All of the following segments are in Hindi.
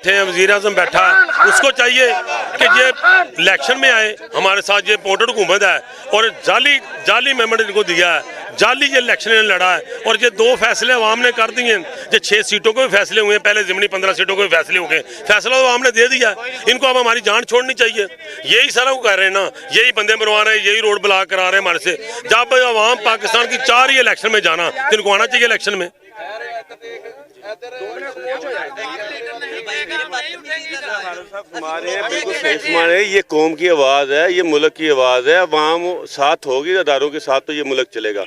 बैठे हैं, वज़ीर आज़म बैठा, उसको चाहिए कि ये इलेक्शन में आए, हमारे साथ ये पोर्टेड हुकूमत है और जाली मेंबर इनको दिया है, जाली ये इलेक्शन ने लड़ा है और ये 2 फैसले अवाम ने कर दिए हैं। जो 6 सीटों के भी फैसले हुए, पहले ज़िमनी 15 सीटों के भी फैसले हो गए, फैसला तो अवाम ने दे दिया। इनको अब हमारी जान छोड़नी चाहिए, यही सारा वो कह रहे हैं ना, यही बंदे मरवा रहे हैं, यही रोड ब्लॉक करा रहे हैं हमारे से। जब अवाम पाकिस्तान की चाह रही है इलेक्शन में जाना, तो इनको आना चाहिए इलेक्शन में। हमारे ये कौम की आवाज़ है, ये मुल्क की आवाज़ है। अवाम साथ होगी अदारों के साथ तो ये मुल्क चलेगा।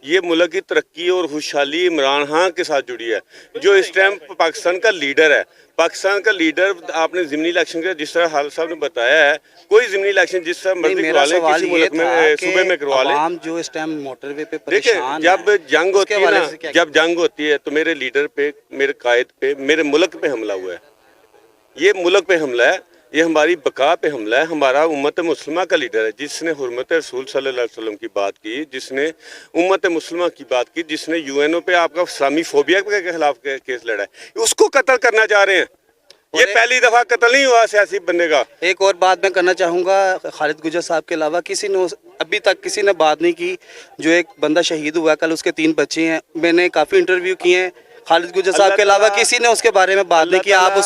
ये मुल्क की तरक्की और खुशहाली इमरान खान के साथ जुड़ी है, जो इस टाइम पाकिस्तान का लीडर है। पाकिस्तान का लीडर आपने ज़िमनी इलेक्शन का जिस तरह हाल साहब ने बताया है, कोई ज़िमनी इलेक्शन जिस तरह मर्जी करवा लें, किसी मुल्क में सूबे में करवा लें। आम जो इस टाइम मोटरवे पे देखिए, जब जंग होती है ना, जब जंग होती है तो मेरे लीडर पे, मेरे कायद पे, मेरे मुल्क पे हमला हुआ है। ये मुल्क पे हमला है, ये हमारी बका पे हमला है। हमारा उम्मत मुस्लिमा का लीडर है, जिसने हुर्मत रसूल सल्लल्लाहु अलैहि वसल्लम की बात की, जिसने उम्मत मुस्लिमा की बात की, जिसने यूएनओ पे आपका इस्लामी फोबिया के खिलाफ केस लड़ा है, उसको कत्ल करना चाह रहे हैं। ये पहली दफा कत्ल नहीं हुआ सियासी बंदे का। एक और बात मैं करना चाहूँगा, खालिद गुजर साहब के अलावा किसी ने अभी तक किसी ने बात नहीं की। जो एक बंदा शहीद हुआ, कल उसके 3 बच्चे हैं। मैंने काफ़ी इंटरव्यू किए हैं, खालिद गुजर साहब के अलावा किसी ने उसके बारे में बात नहीं की। आप